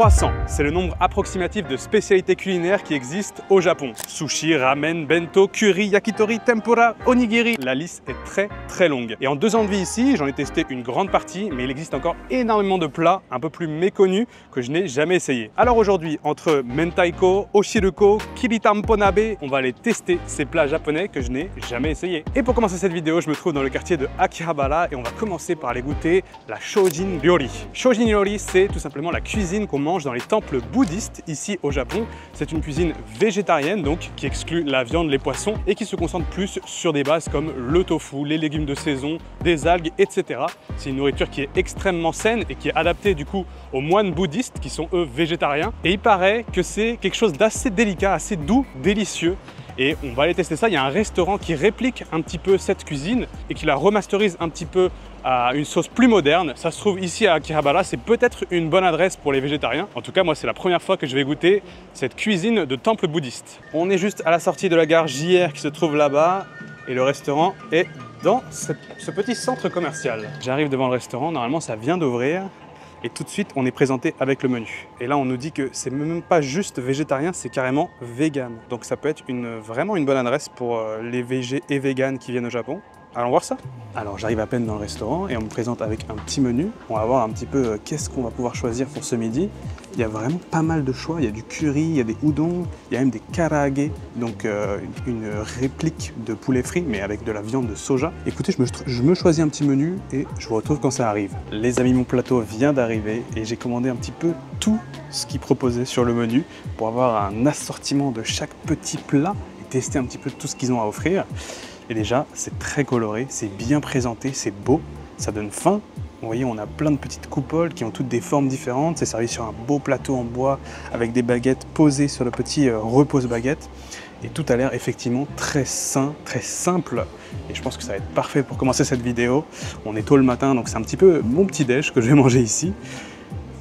300, c'est le nombre approximatif de spécialités culinaires qui existent au Japon. Sushi, ramen, bento, curry, yakitori, tempura, onigiri. La liste est très longue. Et en 2 ans de vie ici, j'en ai testé une grande partie, mais il existe encore énormément de plats un peu plus méconnus que je n'ai jamais essayé. Alors aujourd'hui, entre mentaiko, oshiruko, kiritamponabe, on va aller tester ces plats japonais que je n'ai jamais essayé. Et pour commencer cette vidéo, je me trouve dans le quartier de Akihabara et on va commencer par aller goûter la Shojin Ryori. Shojin Ryori, c'est tout simplement la cuisine qu'on mange dans les temples bouddhistes ici au Japon. C'est une cuisine végétarienne, donc qui exclut la viande, les poissons et qui se concentre plus sur des bases comme le tofu, les légumes de saison, des algues, etc. C'est une nourriture qui est extrêmement saine et qui est adaptée du coup aux moines bouddhistes qui sont eux végétariens. Et il paraît que c'est quelque chose d'assez délicat, assez doux, délicieux. Et on va aller tester ça. Il y a un restaurant qui réplique un petit peu cette cuisine et qui la remasterise un petit peu à une sauce plus moderne. Ça se trouve ici à Akihabara, c'est peut-être une bonne adresse pour les végétariens. En tout cas, moi, c'est la première fois que je vais goûter cette cuisine de temple bouddhiste. On est juste à la sortie de la gare JR qui se trouve là-bas et le restaurant est dans ce petit centre commercial. J'arrive devant le restaurant, normalement ça vient d'ouvrir. Et tout de suite, on est présenté avec le menu. Et là, on nous dit que c'est même pas juste végétarien, c'est carrément vegan. Donc ça peut être vraiment une bonne adresse pour les végés et véganes qui viennent au Japon. Allons voir ça. Alors j'arrive à peine dans le restaurant et on me présente avec un petit menu. On va voir un petit peu qu'est-ce qu'on va pouvoir choisir pour ce midi. Il y a vraiment pas mal de choix. Il y a du curry, il y a des udon, il y a même des karaage, donc une réplique de poulet frit mais avec de la viande de soja. Écoutez, je me choisis un petit menu et je vous retrouve quand ça arrive. Les amis, mon plateau vient d'arriver et j'ai commandé un petit peu tout ce qu'ils proposaient sur le menu pour avoir un assortiment de chaque petit plat et tester un petit peu tout ce qu'ils ont à offrir. Et déjà, c'est très coloré, c'est bien présenté, c'est beau, ça donne faim. Vous voyez, on a plein de petites coupoles qui ont toutes des formes différentes. C'est servi sur un beau plateau en bois avec des baguettes posées sur le petit repose-baguette. Et tout a l'air effectivement très sain, très simple. Et je pense que ça va être parfait pour commencer cette vidéo. On est tôt le matin, donc c'est un petit peu mon petit déj que je vais manger ici.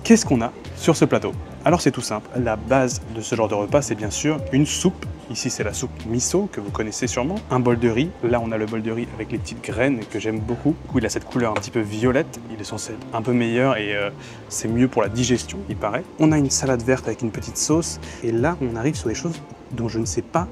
Qu'est-ce qu'on a sur ce plateau? Alors c'est tout simple, la base de ce genre de repas c'est bien sûr une soupe. Ici c'est la soupe miso que vous connaissez sûrement. Un bol de riz, là on a le bol de riz avec les petites graines que j'aime beaucoup. Du coup il a cette couleur un petit peu violette, il est censé être un peu meilleur et c'est mieux pour la digestion il paraît. On a une salade verte avec une petite sauce et là on arrive sur des choses dont je ne sais pas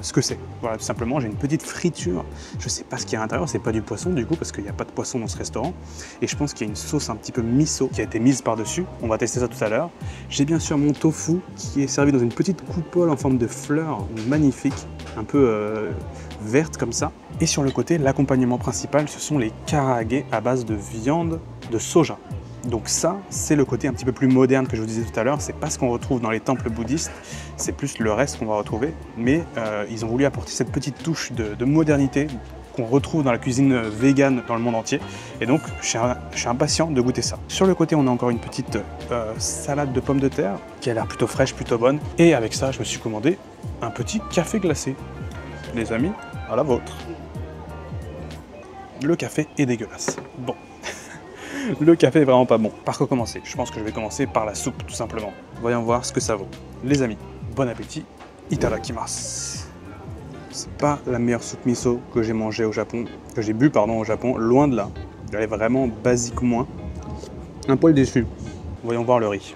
ce que c'est. Voilà, tout simplement, j'ai une petite friture. Je ne sais pas ce qu'il y a à l'intérieur, c'est pas du poisson du coup, parce qu'il n'y a pas de poisson dans ce restaurant. Et je pense qu'il y a une sauce un petit peu miso qui a été mise par-dessus. On va tester ça tout à l'heure. J'ai bien sûr mon tofu qui est servi dans une petite coupole en forme de fleur magnifique, un peu verte comme ça. Et sur le côté, l'accompagnement principal, ce sont les karaage à base de viande de soja. Donc ça, c'est le côté un petit peu plus moderne que je vous disais tout à l'heure. C'est pas ce qu'on retrouve dans les temples bouddhistes, c'est plus le reste qu'on va retrouver. Mais ils ont voulu apporter cette petite touche de modernité qu'on retrouve dans la cuisine végane dans le monde entier. Et donc, je suis impatient de goûter ça. Sur le côté, on a encore une petite salade de pommes de terre qui a l'air plutôt fraîche, plutôt bonne. Et avec ça, je me suis commandé un petit café glacé. Les amis, à la vôtre. Le café est dégueulasse. Bon. Le café est vraiment pas bon. Par quoi commencer? Je pense que je vais commencer par la soupe, tout simplement. Voyons voir ce que ça vaut. Les amis, bon appétit. Itadakimasu. C'est pas la meilleure soupe miso que j'ai mangée au Japon, que j'ai bu pardon au Japon, loin de là. Elle est vraiment basique moins. Un poil déçu. Voyons voir le riz.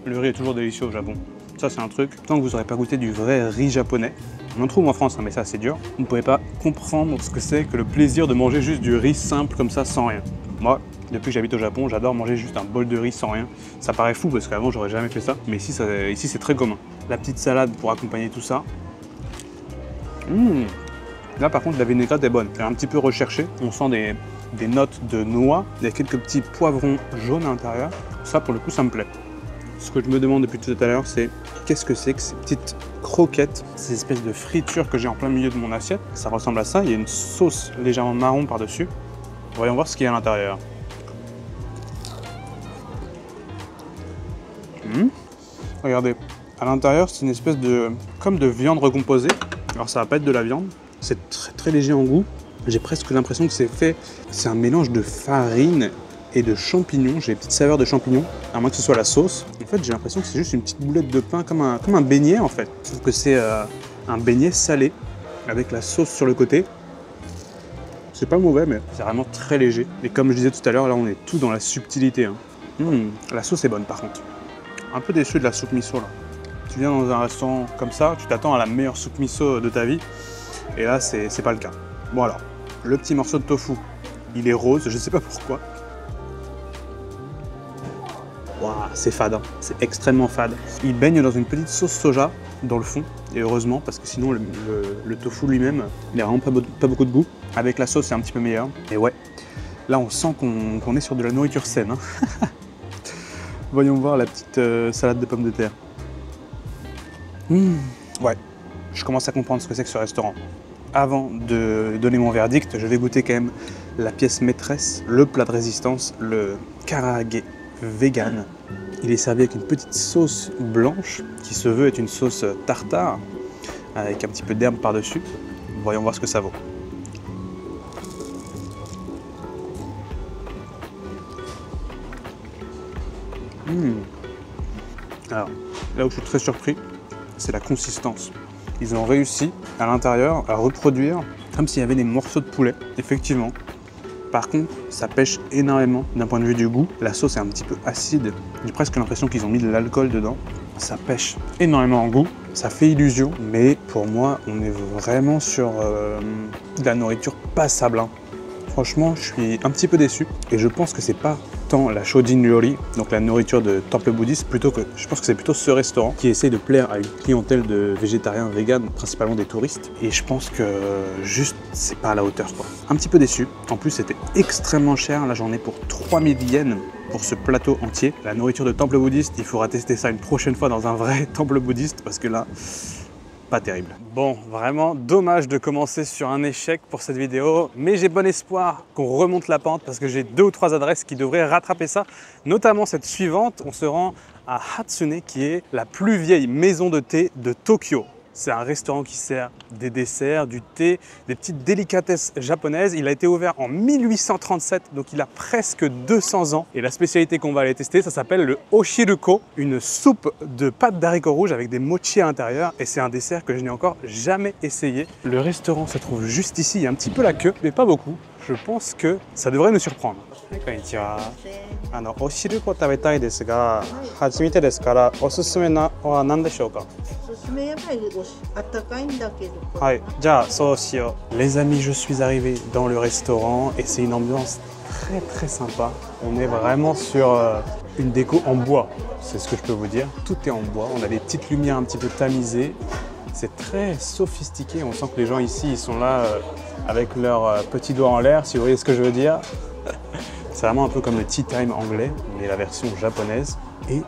Le riz est toujours délicieux au Japon. Ça c'est un truc, tant que vous n'aurez pas goûté du vrai riz japonais, on en trouve en France, hein, mais ça c'est dur, vous ne pouvez pas comprendre ce que c'est que le plaisir de manger juste du riz simple comme ça, sans rien. Moi, depuis que j'habite au Japon, j'adore manger juste un bol de riz sans rien. Ça paraît fou parce qu'avant j'aurais jamais fait ça, mais ici c'est très commun. La petite salade pour accompagner tout ça. Là par contre la vinaigrette est bonne, elle est un petit peu recherchée, on sent des notes de noix, il y a quelques petits poivrons jaunes à l'intérieur, ça pour le coup ça me plaît. Ce que je me demande depuis tout à l'heure, c'est qu'est-ce que c'est que ces petites croquettes, ces espèces de fritures que j'ai en plein milieu de mon assiette. Ça ressemble à ça, il y a une sauce légèrement marron par-dessus. Voyons voir ce qu'il y a à l'intérieur. Regardez, à l'intérieur c'est une espèce comme de viande recomposée. Alors ça va pas être de la viande, c'est très léger en goût. J'ai presque l'impression que c'est un mélange de farine et de champignons. J'ai des petites saveurs de champignons, à moins que ce soit la sauce. En fait, j'ai l'impression que c'est juste une petite boulette de pain, comme un beignet en fait. Je trouve que c'est un beignet salé avec la sauce sur le côté. C'est pas mauvais, mais c'est vraiment très léger. Et comme je disais tout à l'heure, là on est tout dans la subtilité. Hein. La sauce est bonne par contre. Un peu déçu de la soupe miso là. Tu viens dans un restaurant comme ça, tu t'attends à la meilleure soupe miso de ta vie. Et là, c'est pas le cas. Bon alors, le petit morceau de tofu, il est rose, je sais pas pourquoi. Waouh, c'est fade, hein. C'est extrêmement fade. Il baigne dans une petite sauce soja dans le fond, et heureusement, parce que sinon le tofu lui-même, il n'a vraiment pas beaucoup de goût. Avec la sauce, c'est un petit peu meilleur. Et ouais, là on sent qu'on est sur de la nourriture saine. Hein. Voyons voir la petite salade de pommes de terre. Ouais, je commence à comprendre ce que c'est que ce restaurant. Avant de donner mon verdict, je vais goûter quand même la pièce maîtresse, le plat de résistance, le karaage vegan. Il est servi avec une petite sauce blanche qui se veut être une sauce tartare avec un petit peu d'herbe par-dessus. Voyons voir ce que ça vaut. Alors, là où je suis très surpris, c'est la consistance. Ils ont réussi à l'intérieur à reproduire comme s'il y avait des morceaux de poulet, effectivement. Par contre, ça pêche énormément d'un point de vue du goût. La sauce est un petit peu acide. J'ai presque l'impression qu'ils ont mis de l'alcool dedans. Ça pêche énormément en goût. Ça fait illusion, mais pour moi, on est vraiment sur de la nourriture passable. Hein. Franchement, je suis un petit peu déçu. Et je pense que c'est pas tant la Shojin Ryori, donc la nourriture de temple bouddhiste, je pense que c'est plutôt ce restaurant qui essaie de plaire à une clientèle de végétariens, véganes, principalement des touristes. Et je pense que juste, c'est pas à la hauteur, quoi. Un petit peu déçu. En plus, c'était extrêmement cher. Là, j'en ai pour 3000 yens pour ce plateau entier. La nourriture de temple bouddhiste, il faudra tester ça une prochaine fois dans un vrai temple bouddhiste parce que là, pas terrible. Bon, vraiment dommage de commencer sur un échec pour cette vidéo, mais j'ai bon espoir qu'on remonte la pente parce que j'ai 2 ou 3 adresses qui devraient rattraper ça, notamment cette suivante. On se rend à Hatsune, qui est la plus vieille maison de thé de Tokyo. C'est un restaurant qui sert des desserts, du thé, des petites délicatesses japonaises. Il a été ouvert en 1837, donc il a presque 200 ans. Et la spécialité qu'on va aller tester, ça s'appelle le oshiruko, une soupe de pâtes d'haricots rouges avec des mochi à l'intérieur. Et c'est un dessert que je n'ai encore jamais essayé. Le restaurant se trouve juste ici, il y a un petit peu la queue, mais pas beaucoup. Je pense que ça devrait nous surprendre. Konnichiwa. お汁粉食べたいですが、初めてですからおすすめは何でしょうか。おすすめやっぱりあったかいんだけど。はい、じゃあそうしよう。Les amis, je suis arrivé dans le restaurant et c'est une ambiance très sympa. On est vraiment sur une déco en bois, c'est ce que je peux vous dire. Tout est en bois, on a des petites lumières un petit peu tamisées. C'est très sophistiqué, on sent que les gens ici, ils sont là avec leurs petits doigts en l'air, si vous voyez ce que je veux dire. C'est vraiment un peu comme le tea time anglais, mais la version japonaise. Et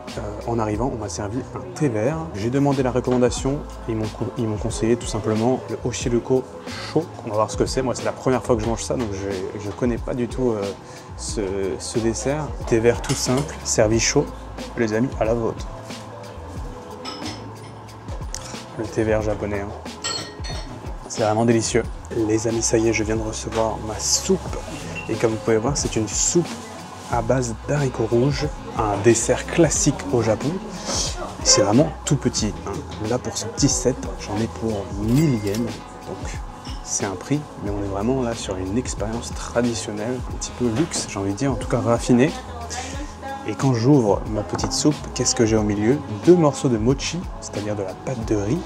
en arrivant, on m'a servi un thé vert. J'ai demandé la recommandation, ils m'ont conseillé tout simplement le oshiruko chaud. On va voir ce que c'est. Moi, c'est la première fois que je mange ça, donc je ne connais pas du tout ce dessert. Thé vert tout simple, servi chaud. Les amis, à la vôtre. Le thé vert japonais. Hein. C'est vraiment délicieux. Les amis, ça y est, je viens de recevoir ma soupe. Et comme vous pouvez voir, c'est une soupe à base d'haricots rouges, un dessert classique au Japon. C'est vraiment tout petit. Hein. Là, pour ce petit set, j'en ai pour 1000 yens. Donc, c'est un prix, mais on est vraiment là sur une expérience traditionnelle, un petit peu luxe, j'ai envie de dire, en tout cas raffinée. Et quand j'ouvre ma petite soupe, qu'est-ce que j'ai au milieu? 2 morceaux de mochi, c'est-à-dire de la pâte de riz,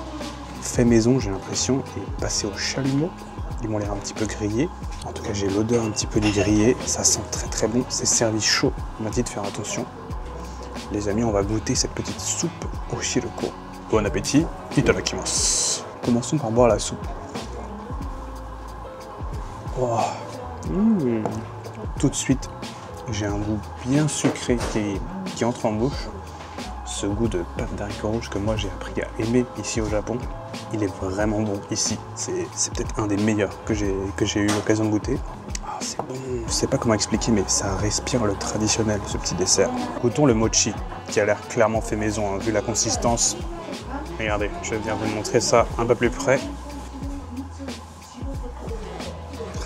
fait maison, j'ai l'impression, et passé au chalumeau. Ils m'ont l'air un petit peu grillés. En tout cas, j'ai l'odeur un petit peu du grillé. Ça sent très bon. C'est servi chaud. On m'a dit de faire attention. Les amis, on va goûter cette petite soupe oshiruko. Bon appétit. Itadakimasu. Commençons par boire la soupe. Oh. Tout de suite, j'ai un goût bien sucré qui entre en bouche. Ce goût de pâte d'haricots rouges que moi j'ai appris à aimer ici au Japon, il est vraiment bon ici. C'est peut-être un des meilleurs que j'ai eu l'occasion de goûter. Ah, c'est bon. Je sais pas comment expliquer, mais ça respire le traditionnel, ce petit dessert. Goûtons le mochi, qui a l'air clairement fait maison, hein, vu la consistance. Regardez, je viens vous montrer ça un peu plus près.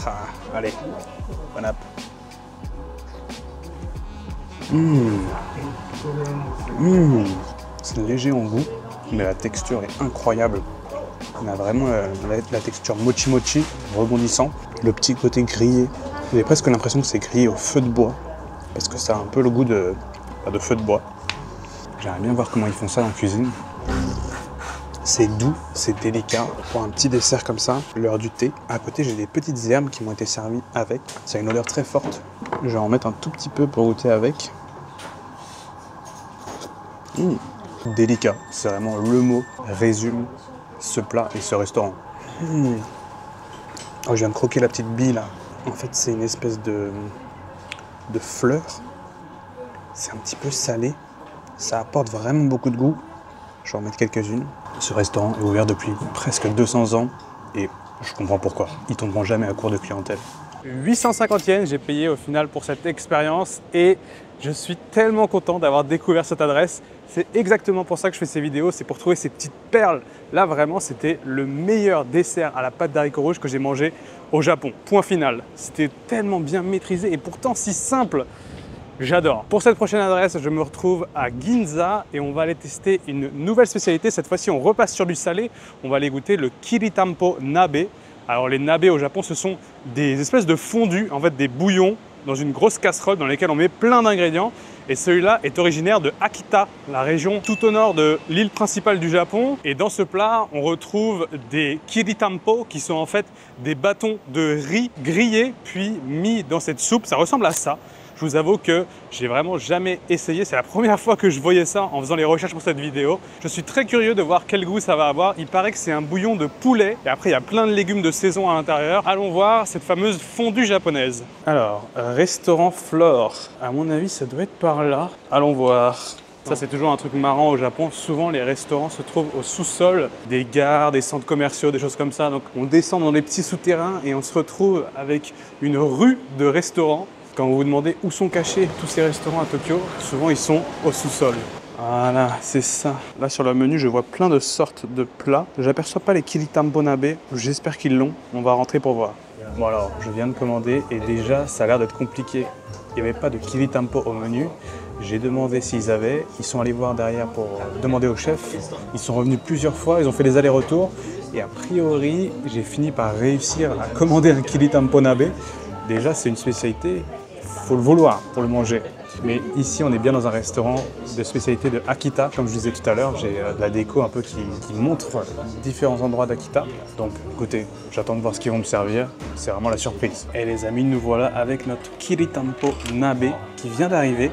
Ah, allez, bon app. C'est léger en goût, mais la texture est incroyable. On a vraiment la texture mochi rebondissant. Le petit côté grillé, j'ai presque l'impression que c'est grillé au feu de bois, parce que ça a un peu le goût de pas de feu de bois. J'aimerais bien voir comment ils font ça en cuisine. C'est doux, c'est délicat. Pour un petit dessert comme ça, l'heure du thé. À côté, j'ai des petites herbes qui m'ont été servies avec. Ça a une odeur très forte. Je vais en mettre un tout petit peu pour goûter avec. Délicat, c'est vraiment le mot résume ce plat et ce restaurant. Oh, je viens de croquer la petite bille là. En fait, c'est une espèce de fleur. C'est un petit peu salé. Ça apporte vraiment beaucoup de goût. Je vais en mettre quelques-unes. Ce restaurant est ouvert depuis presque 200 ans et je comprends pourquoi. Ils ne tomberont jamais à court de clientèle. 850 yens, j'ai payé au final pour cette expérience et je suis tellement content d'avoir découvert cette adresse. C'est exactement pour ça que je fais ces vidéos, c'est pour trouver ces petites perles. Là, vraiment, c'était le meilleur dessert à la pâte d'haricots rouges que j'ai mangé au Japon. Point final. C'était tellement bien maîtrisé et pourtant si simple. J'adore. Pour cette prochaine adresse, je me retrouve à Ginza et on va aller tester une nouvelle spécialité. Cette fois-ci, on repasse sur du salé. On va aller goûter le Kiritampo Nabe. Alors les nabes au Japon, ce sont des espèces de fondus, en fait des bouillons dans une grosse casserole dans lesquels on met plein d'ingrédients. Et celui-là est originaire de Akita, la région tout au nord de l'île principale du Japon. Et dans ce plat, on retrouve des kiritampo qui sont en fait des bâtons de riz grillés puis mis dans cette soupe. Ça ressemble à ça. Je vous avoue que j'ai vraiment jamais essayé. C'est la première fois que je voyais ça en faisant les recherches pour cette vidéo. Je suis très curieux de voir quel goût ça va avoir. Il paraît que c'est un bouillon de poulet. Et après, il y a plein de légumes de saison à l'intérieur. Allons voir cette fameuse fondue japonaise. Alors, restaurant Flore. À mon avis, ça doit être par là. Allons voir. Ça, c'est toujours un truc marrant au Japon. Souvent, les restaurants se trouvent au sous-sol des gares, des centres commerciaux, des choses comme ça. Donc, on descend dans les petits souterrains et on se retrouve avec une rue de restaurants. Quand vous vous demandez où sont cachés tous ces restaurants à Tokyo, souvent ils sont au sous-sol. Voilà, c'est ça. Là sur le menu, je vois plein de sortes de plats. J'aperçois pas les kiritampo nabe. J'espère qu'ils l'ont. On va rentrer pour voir. Bon alors, je viens de commander et déjà ça a l'air d'être compliqué. Il n'y avait pas de kiritampo au menu. J'ai demandé s'ils avaient. Ils sont allés voir derrière pour demander au chef. Ils sont revenus plusieurs fois. Ils ont fait des allers-retours. Et a priori, j'ai fini par réussir à commander un kiritampo nabe. Déjà, c'est une spécialité. Il faut le vouloir pour le manger. Mais ici, on est bien dans un restaurant de spécialité de Akita. Comme je disais tout à l'heure, j'ai de la déco un peu qui montre différents endroits d'Akita. Donc, écoutez, j'attends de voir ce qu'ils vont me servir. C'est vraiment la surprise. Et les amis, nous voilà avec notre kiritampo nabe qui vient d'arriver.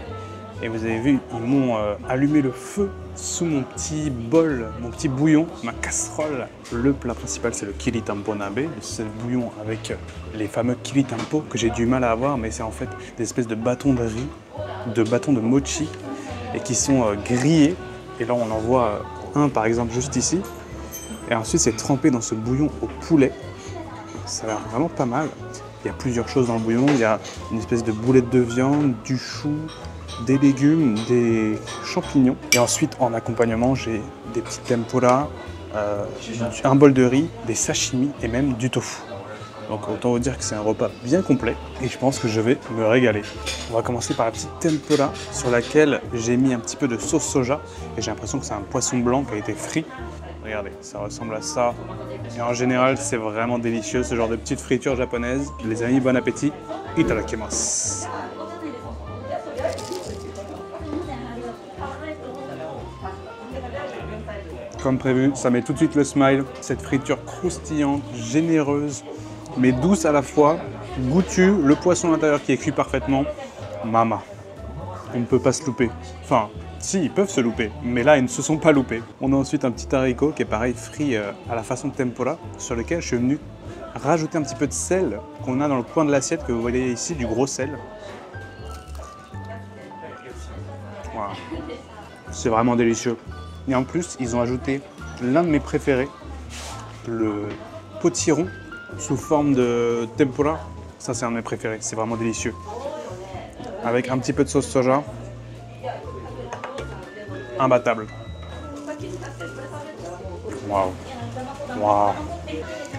Et vous avez vu, ils m'ont allumé le feu sous mon petit bol, mon petit bouillon, ma casserole. Le plat principal, c'est le kiritampo nabe. C'est le bouillon avec les fameux kiritampo que j'ai du mal à avoir, mais c'est en fait des espèces de bâtons de riz, de bâtons de mochi, et qui sont grillés. Et là, on en voit un, par exemple, juste ici. Et ensuite, c'est trempé dans ce bouillon au poulet. Ça a l'air vraiment pas mal. Il y a plusieurs choses dans le bouillon. Il y a une espèce de boulette de viande, du chou, des légumes, des champignons. Et ensuite, en accompagnement, j'ai des petits tempura, un bol de riz, des sashimi et même du tofu. Donc autant vous dire que c'est un repas bien complet et je pense que je vais me régaler. On va commencer par la petite tempura sur laquelle j'ai mis un petit peu de sauce soja et j'ai l'impression que c'est un poisson blanc qui a été frit. Regardez, ça ressemble à ça. Et en général, c'est vraiment délicieux, ce genre de petite friture japonaise. Les amis, bon appétit. Itadakimasu. Comme prévu, ça met tout de suite le smile. Cette friture croustillante, généreuse, mais douce à la fois, goûtue, le poisson à l'intérieur qui est cuit parfaitement. Mama, on ne peut pas se louper. Enfin, si, ils peuvent se louper, mais là, ils ne se sont pas loupés. On a ensuite un petit haricot qui est pareil, frit à la façon de tempura, sur lequel je suis venu rajouter un petit peu de sel qu'on a dans le coin de l'assiette, que vous voyez ici, du gros sel. Voilà. C'est vraiment délicieux. Et en plus, ils ont ajouté l'un de mes préférés, le potiron sous forme de tempura. Ça, c'est un de mes préférés. C'est vraiment délicieux. Avec un petit peu de sauce soja. Imbattable. Waouh. Waouh.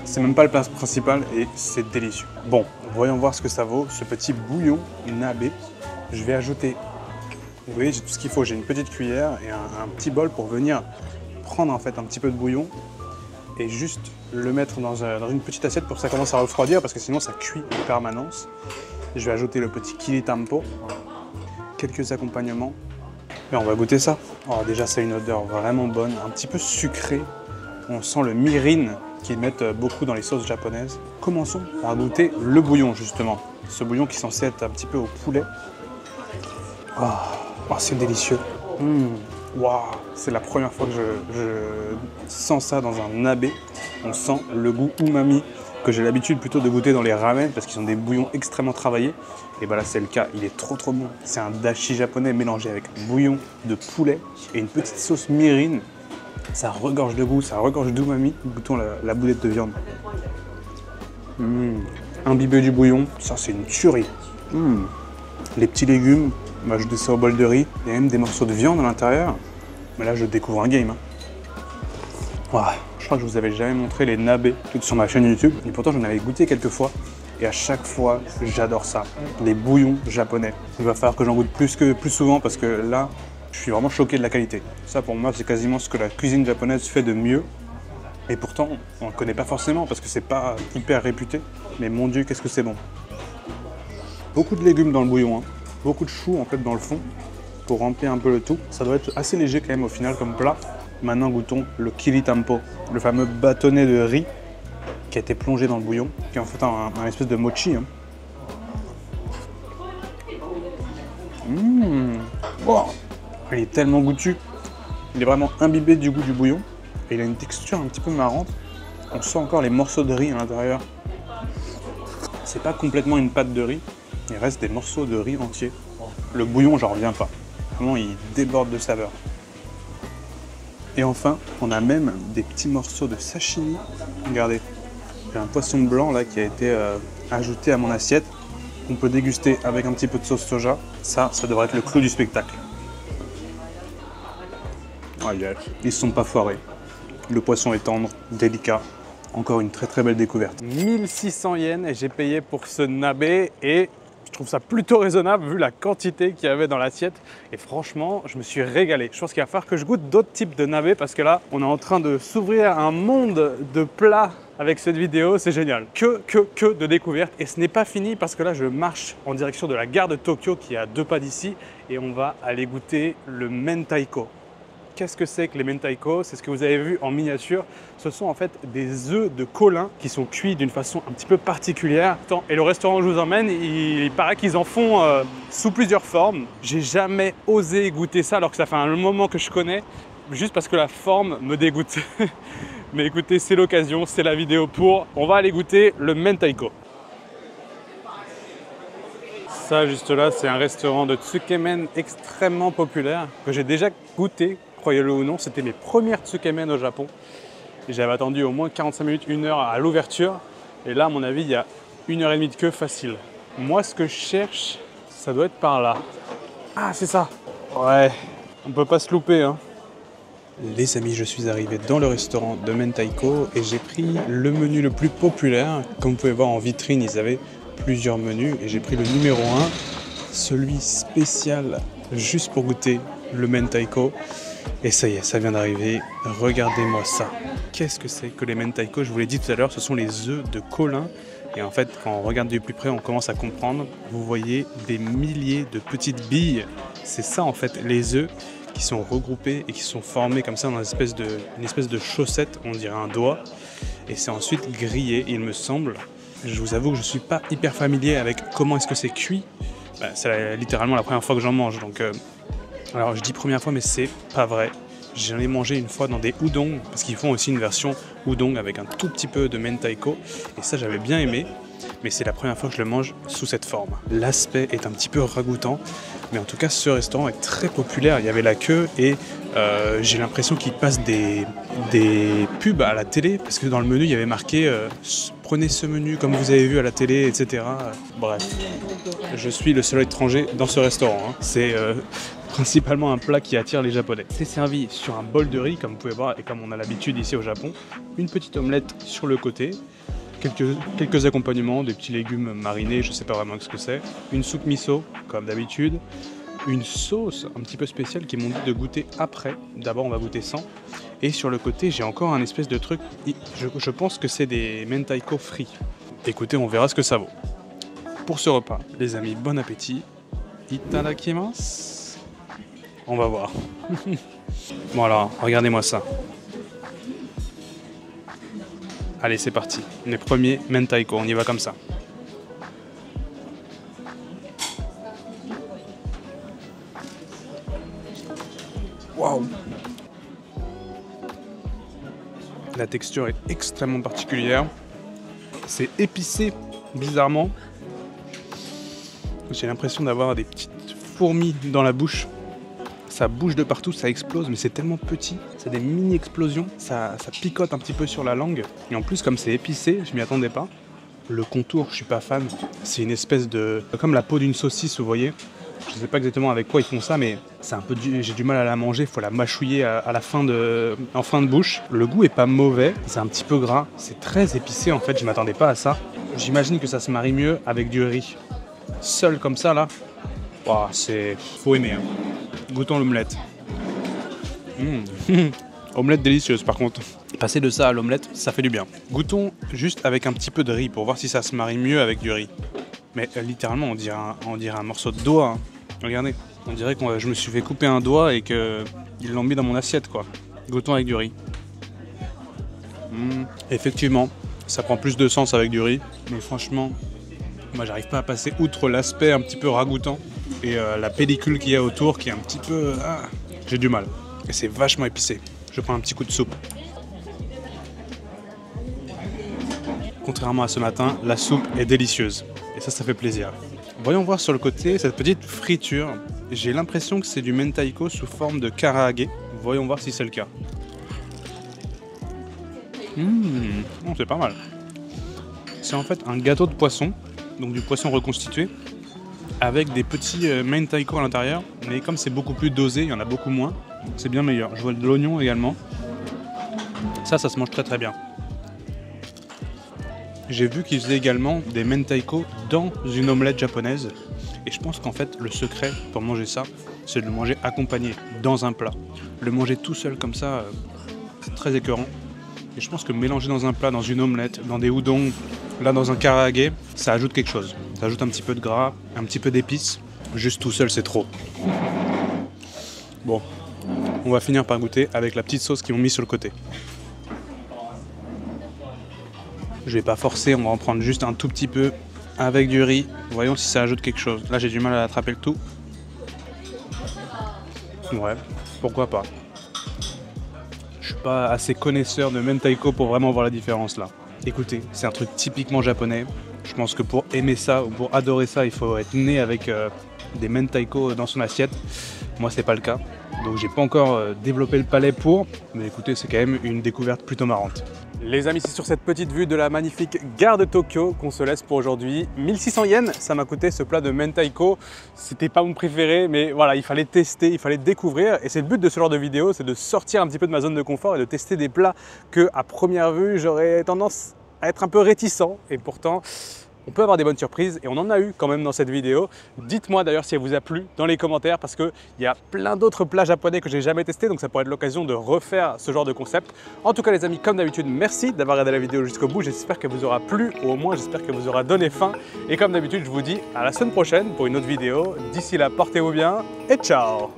C'est même pas le plat principal et c'est délicieux. Bon, voyons voir ce que ça vaut, ce petit bouillon nabe. Je vais ajouter... Vous voyez, j'ai tout ce qu'il faut. J'ai une petite cuillère et un petit bol pour venir prendre en fait un petit peu de bouillon et juste le mettre dans une petite assiette pour que ça commence à refroidir parce que sinon ça cuit en permanence. Je vais ajouter le petit kiritampo, quelques accompagnements Et on va goûter ça. Oh, déjà, c'est une odeur vraiment bonne, un petit peu sucrée. On sent le mirin qu'ils mettent beaucoup dans les sauces japonaises. Commençons par goûter le bouillon, justement. Ce bouillon qui est censé être un petit peu au poulet. Oh, oh, c'est délicieux. Wow. C'est la première fois que je sens ça dans un nabe. On sent le goût umami que j'ai l'habitude plutôt de goûter dans les ramen parce qu'ils ont des bouillons extrêmement travaillés. Et bah là c'est le cas, il est trop bon. C'est un dashi japonais mélangé avec un bouillon de poulet et une petite sauce mirin. Ça regorge de goût, ça regorge d'umami. Goûtons la boulette de viande. Imbibé du bouillon, ça c'est une tuerie. Les petits légumes, on va ajouter ça au bol de riz. Il y a même des morceaux de viande à l'intérieur. Mais là je découvre un game. Je crois que je vous avais jamais montré les nabe sur ma chaîne YouTube. Et pourtant j'en avais goûté quelques fois. Et à chaque fois, j'adore ça. Les bouillons japonais. Il va falloir que j'en goûte plus souvent parce que là, je suis vraiment choqué de la qualité. Ça pour moi, c'est quasiment ce que la cuisine japonaise fait de mieux. Et pourtant, on ne le connaît pas forcément parce que c'est pas hyper réputé. Mais mon Dieu, qu'est-ce que c'est bon. Beaucoup de légumes dans le bouillon. Beaucoup de choux en fait dans le fond pour remplir un peu le tout. Ça doit être assez léger quand même au final comme plat. Maintenant, goûtons le kiritampo, le fameux bâtonnet de riz qui a été plongé dans le bouillon, qui est en fait un espèce de mochi. Wow. Il est tellement goûtu. Il est vraiment imbibé du goût du bouillon. Et il a une texture un petit peu marrante. On sent encore les morceaux de riz à l'intérieur. C'est pas complètement une pâte de riz. Il reste des morceaux de riz entiers. Le bouillon, j'en reviens pas. Vraiment, il déborde de saveur. Et enfin, on a même des petits morceaux de sashimi. Regardez, j'ai un poisson blanc là qui a été ajouté à mon assiette. On peut déguster avec un petit peu de sauce soja. Ça devrait être le clou du spectacle. Ils ne sont pas foirés. Le poisson est tendre, délicat. Encore une très belle découverte. 1600 yens et j'ai payé pour ce nabe et je trouve ça plutôt raisonnable vu la quantité qu'il y avait dans l'assiette. Et franchement, je me suis régalé. Je pense qu'il va falloir que je goûte d'autres types de nabe parce que là, on est en train de s'ouvrir un monde de plats avec cette vidéo. C'est génial. Que de découvertes. Et ce n'est pas fini parce que là, je marche en direction de la gare de Tokyo qui est à 2 pas d'ici et on va aller goûter le mentaiko. Qu'est-ce que c'est que les mentaiko? C'est ce que vous avez vu en miniature. Ce sont en fait des œufs de colin qui sont cuits d'une façon un petit peu particulière. Et le restaurant où je vous emmène, il paraît qu'ils en font sous plusieurs formes. J'ai jamais osé goûter ça alors que ça fait un moment que je connais, juste parce que la forme me dégoûte. Mais écoutez, c'est l'occasion, c'est la vidéo pour. On va aller goûter le mentaiko. Ça, juste là, c'est un restaurant de tsukemen extrêmement populaire que j'ai déjà goûté. Croyez-le ou non, c'était mes premières tsukemen au Japon. J'avais attendu au moins 45 minutes, 1 heure à l'ouverture. Et là, à mon avis, il y a 1h30 de queue facile. Moi, ce que je cherche, ça doit être par là. Ah, c'est ça. Ouais, on peut pas se louper. Les amis, je suis arrivé dans le restaurant de mentaiko et j'ai pris le menu le plus populaire. Comme vous pouvez voir en vitrine, ils avaient plusieurs menus et j'ai pris le numéro 1, celui spécial juste pour goûter le mentaiko. Et ça y est, ça vient d'arriver. Regardez-moi ça. Qu'est-ce que c'est que les mentaiko? Je vous l'ai dit tout à l'heure, ce sont les œufs de colin. Et en fait, quand on regarde de plus près, on commence à comprendre. Vous voyez des milliers de petites billes. C'est ça en fait, les œufs qui sont regroupés et qui sont formés comme ça dans une espèce de chaussette, on dirait un doigt. Et c'est ensuite grillé, il me semble. Je vous avoue que je ne suis pas hyper familier avec comment est-ce que c'est cuit. C'est littéralement la première fois que j'en mange. Donc, alors je dis première fois, mais c'est pas vrai. J'en ai mangé une fois dans des udon, parce qu'ils font aussi une version udon avec un tout petit peu de mentaiko. Et ça, j'avais bien aimé. Mais c'est la première fois que je le mange sous cette forme. L'aspect est un petit peu ragoûtant. Mais en tout cas, ce restaurant est très populaire. Il y avait la queue et j'ai l'impression qu'il passe des pubs à la télé. Parce que dans le menu, il y avait marqué prenez ce menu comme vous avez vu à la télé, etc. Bref, je suis le seul étranger dans ce restaurant. C'est principalement un plat qui attire les Japonais. C'est servi sur un bol de riz, comme vous pouvez voir, et comme on a l'habitude ici au Japon. Une petite omelette sur le côté. Quelques accompagnements, des petits légumes marinés, je ne sais pas vraiment ce que c'est. Une soupe miso, comme d'habitude. Une sauce un petit peu spéciale qui m'ont dit de goûter après. D'abord, on va goûter sans. Et sur le côté, j'ai encore un espèce de truc. Je pense que c'est des mentaiko frits. Écoutez, on verra ce que ça vaut. Pour ce repas, les amis, bon appétit. Itadakimasu. On va voir. Bon alors, regardez-moi ça. Allez, c'est parti. Les premiers mentaiko, on y va comme ça. Waouh! La texture est extrêmement particulière. C'est épicé, bizarrement. J'ai l'impression d'avoir des petites fourmis dans la bouche. Ça bouge de partout, ça explose, mais c'est tellement petit. C'est des mini-explosions. Ça picote un petit peu sur la langue. Et en plus, comme c'est épicé, je m'y attendais pas. Le contour, je suis pas fan. C'est une espèce de... comme la peau d'une saucisse, vous voyez. Je sais pas exactement avec quoi ils font ça, mais c'est un peu j'ai du mal à la manger. Il faut la mâchouiller à la fin en fin de bouche. Le goût est pas mauvais. C'est un petit peu gras. C'est très épicé, en fait. Je m'attendais pas à ça. J'imagine que ça se marie mieux avec du riz. Seul comme ça, là, wow, c'est... faut aimer. Hein. Goûtons l'omelette. Omelette délicieuse, par contre. Passer de ça à l'omelette, ça fait du bien. Goûtons juste avec un petit peu de riz pour voir si ça se marie mieux avec du riz. Mais littéralement, on dirait un morceau de doigt. Hein. Regardez, on dirait que je me suis fait couper un doigt et qu'ils l'ont mis dans mon assiette, quoi. Goûtons avec du riz. Effectivement, ça prend plus de sens avec du riz. Mais franchement, moi, j'arrive pas à passer outre l'aspect un petit peu ragoûtant et la pellicule qu'il y a autour qui est un petit peu... j'ai du mal. Et c'est vachement épicé. Je prends un petit coup de soupe. Contrairement à ce matin, la soupe est délicieuse. Et ça fait plaisir. Voyons voir sur le côté cette petite friture. J'ai l'impression que c'est du mentaiko sous forme de karaage. Voyons voir si c'est le cas. C'est pas mal. C'est en fait un gâteau de poisson, donc du poisson reconstitué, avec des petits mentaiko à l'intérieur. Mais comme c'est beaucoup plus dosé, il y en a beaucoup moins, c'est bien meilleur. Je vois de l'oignon également. Ça se mange très très bien. J'ai vu qu'ils faisaient également des mentaiko dans une omelette japonaise. Et je pense qu'en fait, le secret pour manger ça, c'est de le manger accompagné dans un plat. Le manger tout seul comme ça, c'est très écœurant. Et je pense que mélanger dans un plat, dans une omelette, dans des udon, là dans un karaage, ça ajoute quelque chose. Ça ajoute un petit peu de gras, un petit peu d'épices. Juste tout seul, c'est trop. Bon, on va finir par goûter avec la petite sauce qu'ils ont mis sur le côté. Je vais pas forcer, on va en prendre juste un tout petit peu avec du riz. Voyons si ça ajoute quelque chose. Là, j'ai du mal à attraper le tout. Ouais, pourquoi pas. Je suis pas assez connaisseur de mentaiko pour vraiment voir la différence là. Écoutez, c'est un truc typiquement japonais. Je pense que pour aimer ça ou pour adorer ça, il faut être né avec des mentaiko dans son assiette. Moi, c'est pas le cas. Donc, j'ai pas encore développé le palais pour. Mais écoutez, c'est quand même une découverte plutôt marrante. Les amis, c'est sur cette petite vue de la magnifique gare de Tokyo qu'on se laisse pour aujourd'hui. 1600 yens, ça m'a coûté ce plat de mentaiko. C'était pas mon préféré, mais voilà, il fallait tester, il fallait découvrir. Et c'est le but de ce genre de vidéo, c'est de sortir un petit peu de ma zone de confort et de tester des plats que, à première vue, j'aurais tendance à être un peu réticent. Et pourtant, on peut avoir des bonnes surprises et on en a eu quand même dans cette vidéo. Dites-moi d'ailleurs si elle vous a plu dans les commentaires parce qu'il y a plein d'autres plats japonais que j'ai jamais testés, donc ça pourrait être l'occasion de refaire ce genre de concept. En tout cas les amis, comme d'habitude, merci d'avoir regardé la vidéo jusqu'au bout. J'espère qu'elle vous aura plu ou au moins j'espère qu'elle vous aura donné faim. Et comme d'habitude, je vous dis à la semaine prochaine pour une autre vidéo. D'ici là, portez-vous bien et ciao!